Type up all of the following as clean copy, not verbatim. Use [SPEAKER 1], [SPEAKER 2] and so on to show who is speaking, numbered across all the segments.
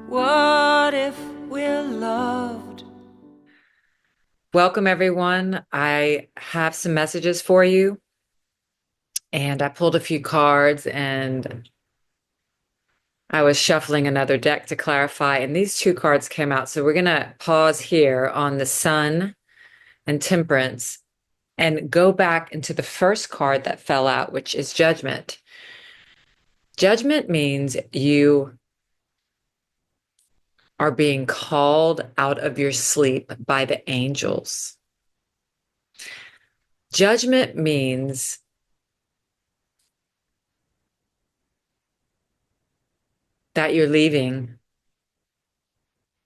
[SPEAKER 1] What if we're loved?
[SPEAKER 2] Welcome, everyone. I have some messages for you, and I pulled a few cards and I was shuffling another deck to clarify, and these two cards came out. So we're going to pause here on the Sun and Temperance and go back into the first card that fell out, which is Judgment. Judgment means you are being called out of your sleep by the angels. Judgment means that you're leaving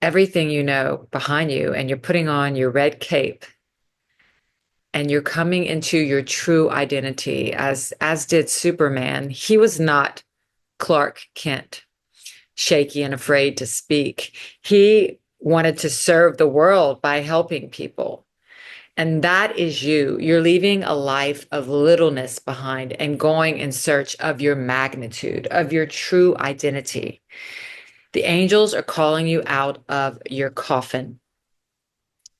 [SPEAKER 2] everything you know behind you and you're putting on your red cape and you're coming into your true identity as did Superman. He was not Clark Kent, shaky and afraid to speak. He wanted to serve the world by helping people. And that is you. You're leaving a life of littleness behind and going in search of your magnitude, of your true identity. The angels are calling you out of your coffin.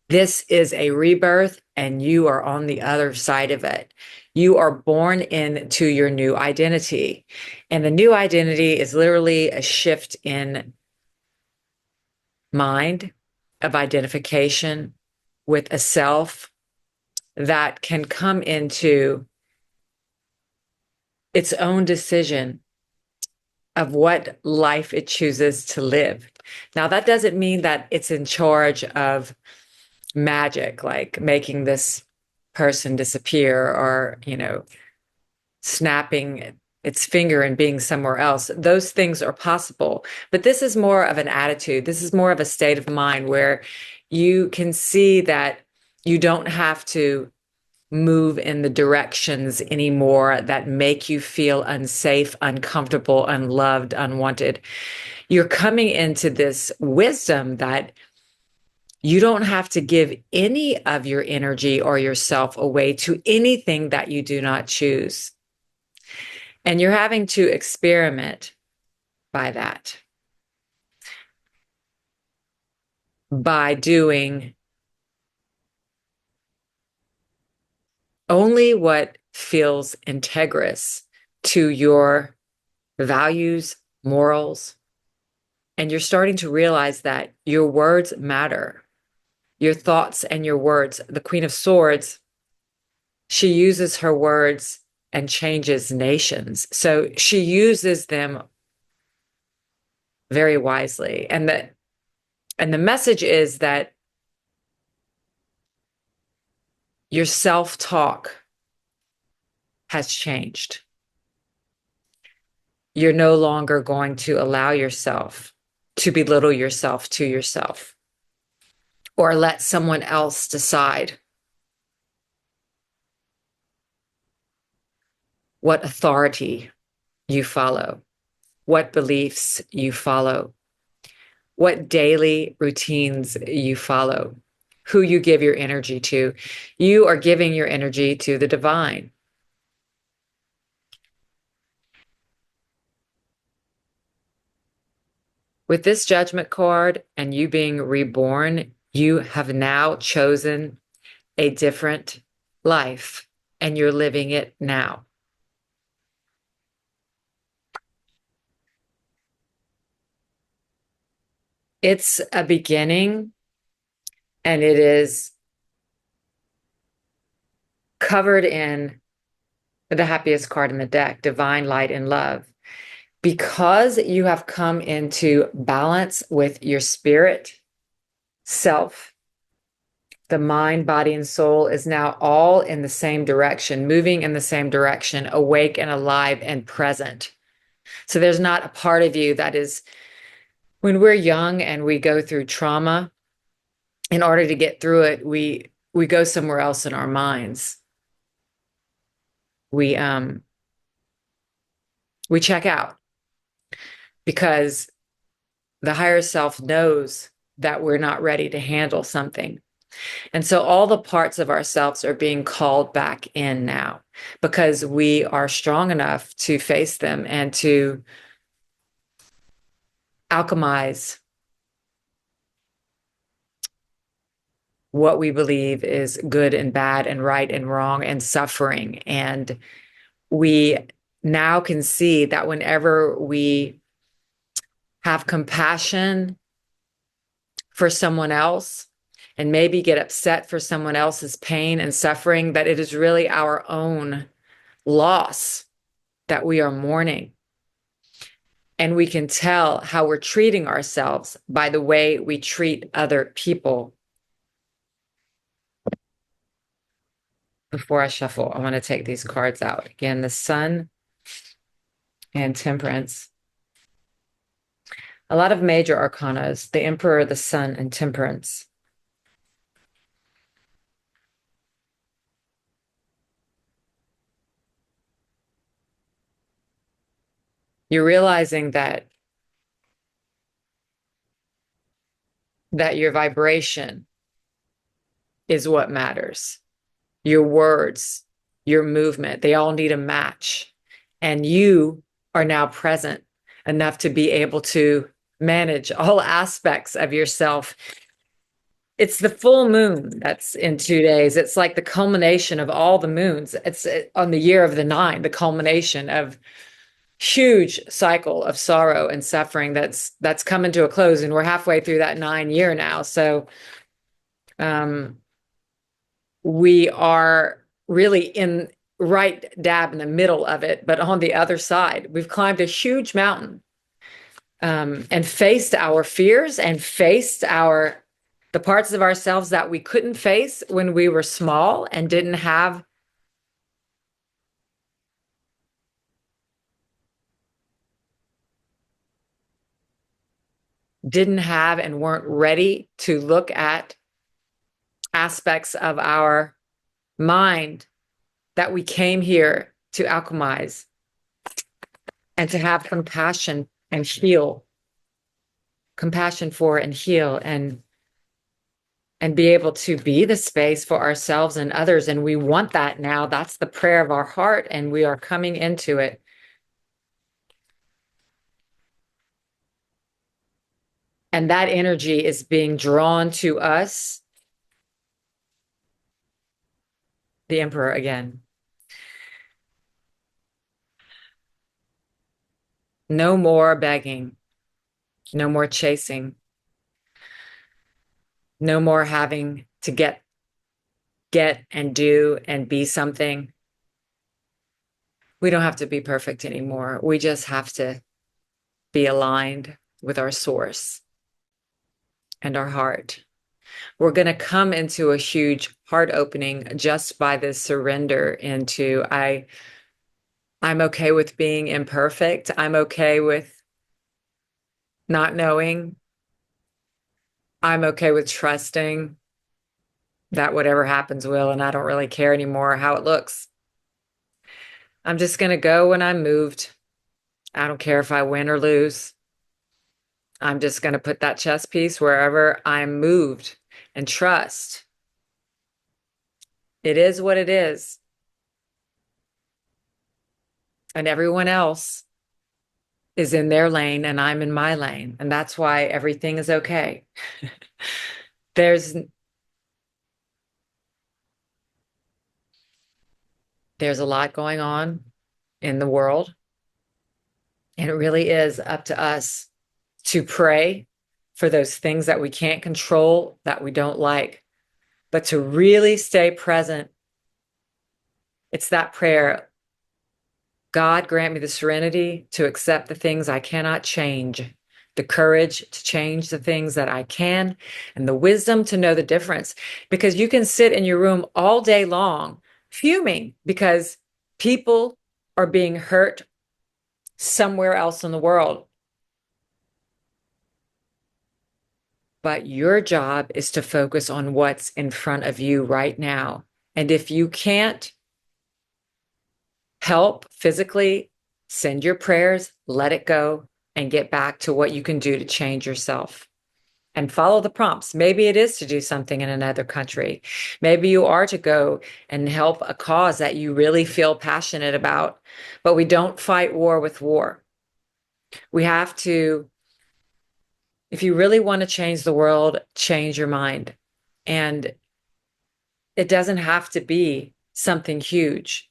[SPEAKER 2] This is a rebirth, and you are on the other side of it. You are born into your new identity. And the new identity is literally a shift in mind of identification with a self that can come into its own decision of what life it chooses to live. Now, that doesn't mean that it's in charge of magic, like making this person disappear or, snapping its finger and being somewhere else. Those things are possible. But this is more of an attitude. This is more of a state of mind where you can see that you don't have to move in the directions anymore that make you feel unsafe, uncomfortable, unloved, unwanted. You're coming into this wisdom that you don't have to give any of your energy or yourself away to anything that you do not choose. And you're having to experiment by that, by doing only what feels integrous to your values, morals. And you're starting to realize that your words matter, your thoughts and your words. The Queen of Swords, she uses her words and changes nations. So she uses them very wisely. And the message is that your self-talk has changed. You're no longer going to allow yourself to belittle yourself to yourself or let someone else decide what authority you follow, what beliefs you follow, what daily routines you follow, who you give your energy to. You are giving your energy to the divine. With this judgment card and you being reborn, you have now chosen a different life and you're living it now. It's a beginning and it is covered in the happiest card in the deck, divine light and love. Because you have come into balance with your spirit, self, the mind, body, and soul is now all in the same direction, moving in the same direction, awake and alive and present. So there's not a part of you that is, when we're young and we go through trauma, in order to get through it, we go somewhere else in our minds. We we check out because the higher self knows that we're not ready to handle something. And so all the parts of ourselves are being called back in now because we are strong enough to face them and to alchemize what we believe is good and bad and right and wrong and suffering. And we now can see that whenever we have compassion for someone else and maybe get upset for someone else's pain and suffering, that it is really our own loss that we are mourning. And we can tell how we're treating ourselves by the way we treat other people. Before I shuffle, I want to take these cards out. Again, the Sun and Temperance. A lot of major arcanas, the Emperor, the Sun, and Temperance. You're realizing that your vibration is what matters. Your words, your movement, they all need a match. And you are now present enough to be able to manage all aspects of yourself. It's the full moon that's in 2 days. It's like the culmination of all the moons. It's on the year of the 9, the culmination of huge cycle of sorrow and suffering that's coming to a close, and we're halfway through that 9 year now. So we are really in right dab in the middle of it, but on the other side, we've climbed a huge mountain and faced our fears and faced the parts of ourselves that we couldn't face when we were small and didn't have and weren't ready to look at aspects of our mind that we came here to alchemize and to have compassion and heal, compassion for and heal, and be able to be the space for ourselves and others. And we want that now. That's the prayer of our heart, and we are coming into it. And that energy is being drawn to us. The Emperor again. No more begging. No more chasing. No more having to get and do and be something. We don't have to be perfect anymore. We just have to be aligned with our source and our heart. We're going to come into a huge heart opening just by this surrender into I'm okay with being imperfect. I'm okay with not knowing. I'm okay with trusting that whatever happens will, and I don't really care anymore how it looks. I'm just going to go when I'm moved. I don't care if I win or lose. I'm just going to put that chess piece wherever I'm moved and trust. It is what it is. And everyone else is in their lane and I'm in my lane. And that's why everything is okay. There's a lot going on in the world. And it really is up to us to pray for those things that we can't control, that we don't like, but to really stay present. It's that prayer. God, grant me the serenity to accept the things I cannot change, the courage to change the things that I can, and the wisdom to know the difference. Because you can sit in your room all day long fuming because people are being hurt somewhere else in the world. But your job is to focus on what's in front of you right now. And if you can't help physically, send your prayers, let it go, and get back to what you can do to change yourself. And follow the prompts. Maybe it is to do something in another country. Maybe you are to go and help a cause that you really feel passionate about. But we don't fight war with war. We have to, if you really want to change the world, change your mind. And It doesn't have to be something huge.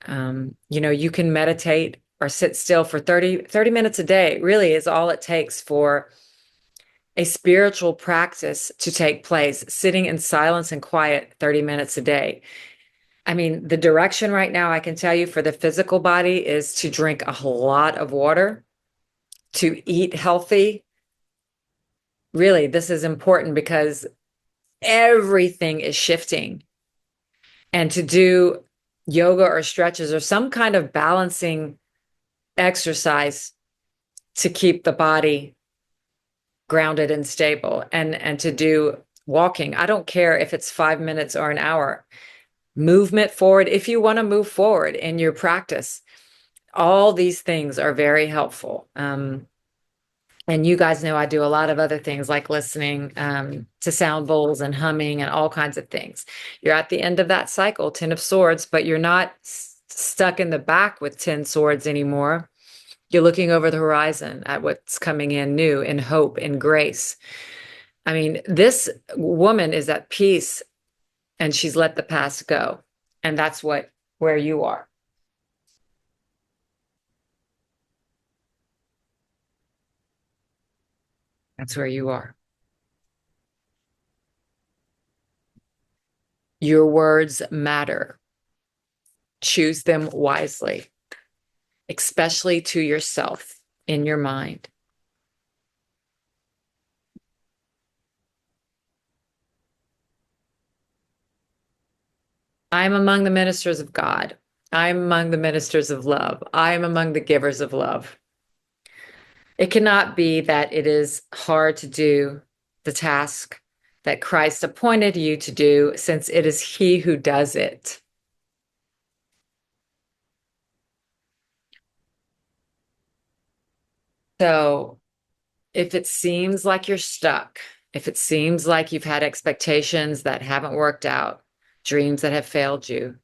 [SPEAKER 2] You can meditate or sit still for 30 minutes a day, really is all it takes for a spiritual practice to take place, sitting in silence and quiet 30 minutes a day. I mean, the direction right now, I can tell you for the physical body is to drink a lot of water, to eat healthy. Really, this is important because everything is shifting. And to do yoga or stretches or some kind of balancing exercise to keep the body grounded and stable, and to do walking. I don't care if it's 5 minutes or an hour. Movement forward if you want to move forward in your practice. All these things are very helpful. And you guys know I do a lot of other things like listening to sound bowls and humming and all kinds of things. You're at the end of that cycle, 10 of Swords, but you're not stuck in the back with 10 swords anymore. You're looking over the horizon at what's coming in new, in hope, in grace. I mean, this woman is at peace and she's let the past go. And that's where you are. That's where you are. Your words matter. Choose them wisely, especially to yourself in your mind. I am among the ministers of God. I am among the ministers of love. I am among the givers of love. It cannot be that it is hard to do the task that Christ appointed you to do, since it is He who does it. So if it seems like you're stuck, if it seems like you've had expectations that haven't worked out, dreams that have failed you,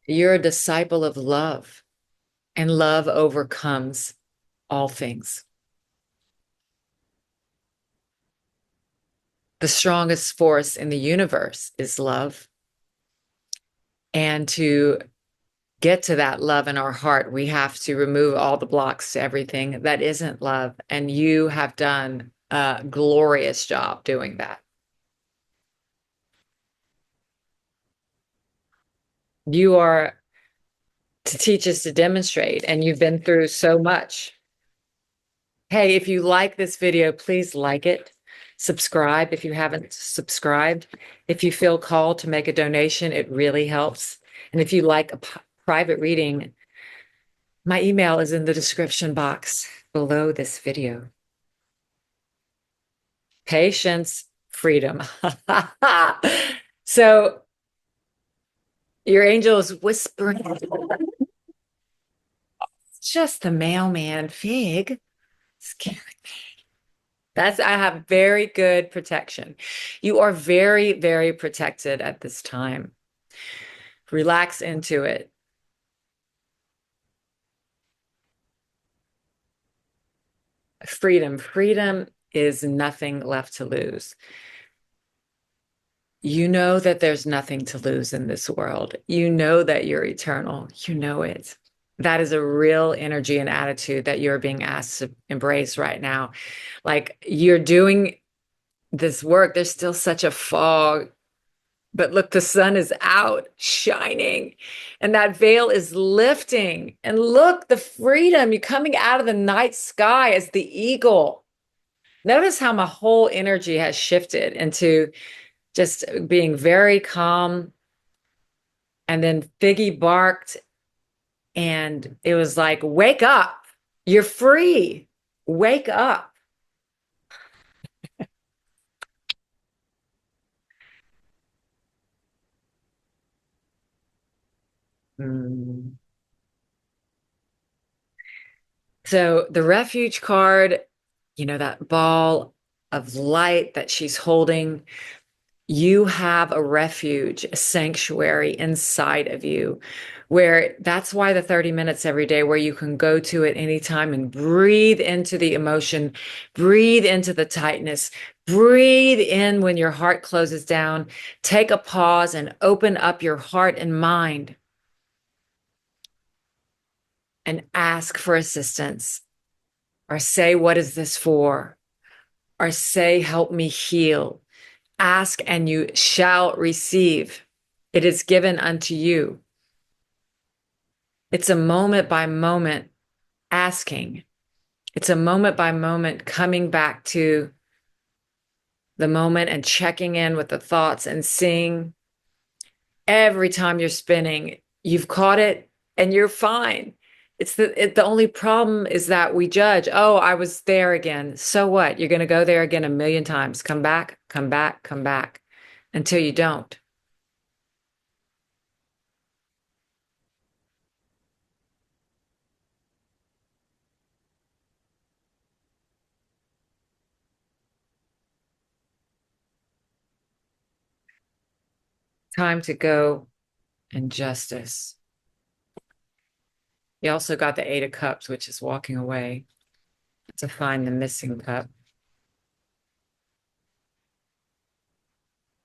[SPEAKER 2] you're a disciple of love, and love overcomes all things. The strongest force in the universe is love. And to get to that love in our heart, we have to remove all the blocks to everything that isn't love. And you have done a glorious job doing that. You are to teach us to demonstrate, and you've been through so much. Hey, if you like this video, please like it. Subscribe if you haven't subscribed. If you feel called to make a donation, it really helps. And if you like a private reading, my email is in the description box below this video. Patience, freedom. So your angel is whispering. It's just the mailman, Fig. That's, I have very good protection. You are very, very protected at this time. Relax into it. Freedom. Freedom is nothing left to lose. You know that there's nothing to lose in this world. You know that you're eternal. You know it. That is a real energy and attitude that you're being asked to embrace right now. Like you're doing this work, there's still such a fog, but look, the sun is out shining and that veil is lifting. And look, the freedom, you're coming out of the night sky as the eagle. Notice how my whole energy has shifted into just being very calm. And then Figgy barked, and it was like, wake up, you're free, wake up. Mm. So the refuge card, that ball of light that she's holding, You have a refuge, a sanctuary inside of you, where that's why the 30 minutes every day, where you can go to it anytime and breathe into the emotion, breathe into the tightness, breathe in when your heart closes down, take a pause and open up your heart and mind and ask for assistance, or say, "What is this for?" Or say, "Help me heal." Ask and you shall receive. It is given unto you. It's a moment by moment asking. It's a moment by moment coming back to the moment and checking in with the thoughts and seeing every time you're spinning, you've caught it and you're fine. The only problem is that we judge. Oh, I was there again. So what? You're going to go there again a million times. Come back, come back, come back until you don't. Time to go and justice. You also got the Eight of Cups, which is walking away to find the missing cup.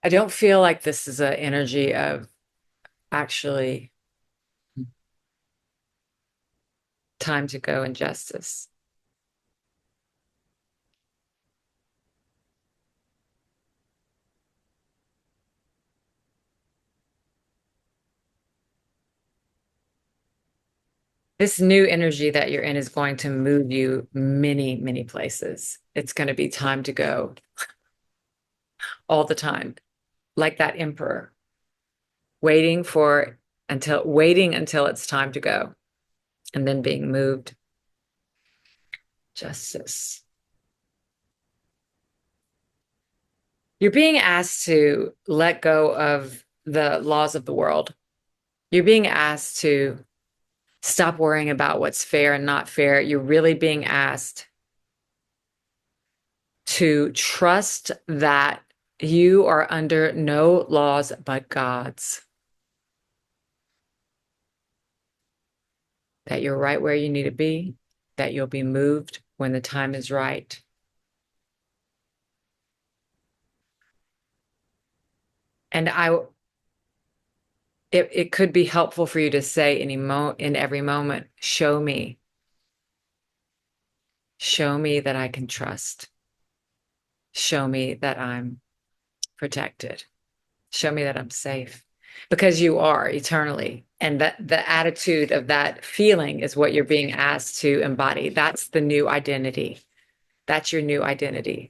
[SPEAKER 2] I don't feel like this is an energy of actually time to go and justice. This new energy that you're in is going to move you many, many places. It's going to be time to go all the time, like that emperor, waiting until it's time to go and then being moved. Justice. You're being asked to let go of the laws of the world. You're being asked to stop worrying about what's fair and not fair. You're really being asked to trust that you are under no laws but God's, that you're right where you need to be, that you'll be moved when the time is right. And it could be helpful for you to say in every moment, show me that I can trust. Show me that I'm protected. Show me that I'm safe, because you are eternally. And that the attitude of that feeling is what you're being asked to embody. That's the new identity. That's your new identity.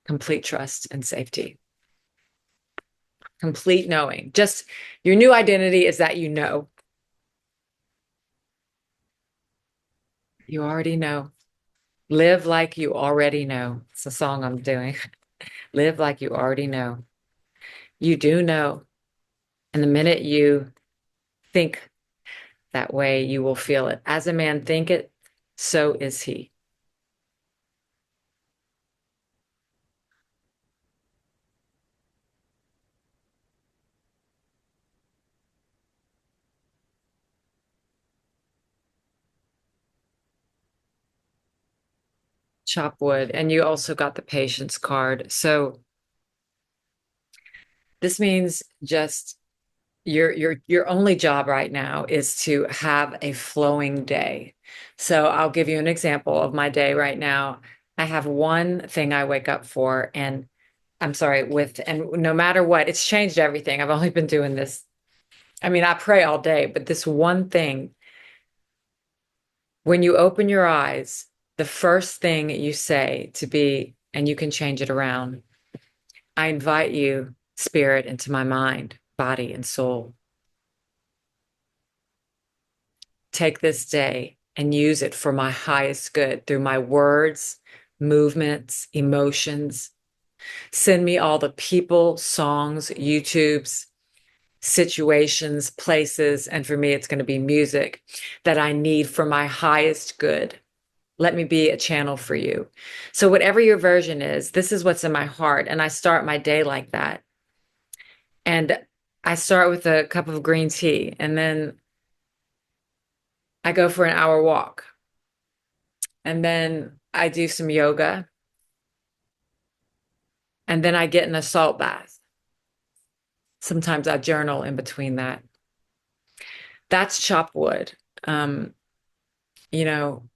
[SPEAKER 2] Complete trust and safety. Complete knowing. Just your new identity is that you know. You already know. Live like you already know. It's a song I'm doing. Live like you already know. You do know. And the minute you think that way, you will feel it. As a man thinketh, so is he. Chop wood. And you also got the patience card. So this means just your only job right now is to have a flowing day. So I'll give you an example of my day right now. I have one thing I wake up for, and I'm sorry, and no matter what, it's changed everything. I've only been doing this. I mean, I pray all day, but this one thing, when you open your eyes, the first thing you say to be, and you can change it around, I invite you, spirit, into my mind, body, and soul. Take this day and use it for my highest good through my words, movements, emotions. Send me all the people, songs, YouTubes, situations, places, and for me, it's going to be music that I need for my highest good. Let me be a channel for you. So, whatever your version is, this is what's in my heart. And I start my day like that. And I start with a cup of green tea, and then I go for an hour walk. And then I do some yoga. And then I get in a salt bath. Sometimes I journal in between that. That's chop wood. Um, you know,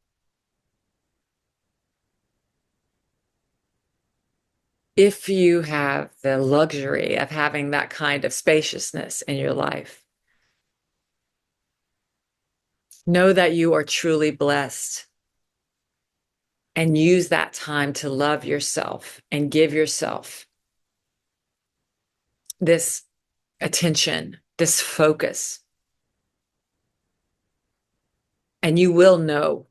[SPEAKER 2] if you have the luxury of having that kind of spaciousness in your life, know that you are truly blessed and use that time to love yourself and give yourself this attention, this focus. And you will know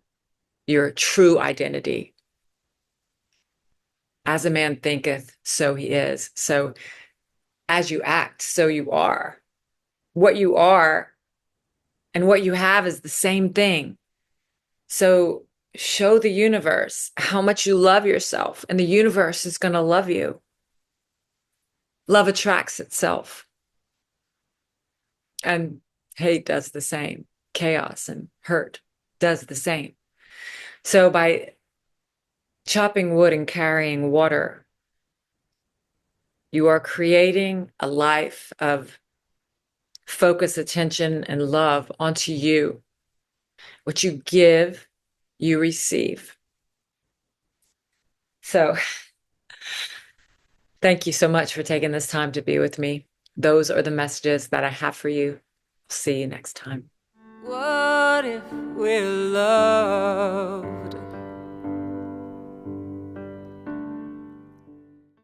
[SPEAKER 2] your true identity. As a man thinketh, so he is. So as you act, so you are. What you are and what you have is the same thing. So show the universe how much you love yourself, and the universe is going to love you. Love attracts itself. And hate does the same. Chaos and hurt does the same. So by chopping wood and carrying water, you are creating a life of focus, attention, and love onto you. What you give, you receive. So thank you so much for taking this time to be with me. Those are the messages that I have for you. See you next time.
[SPEAKER 1] What if we're loved?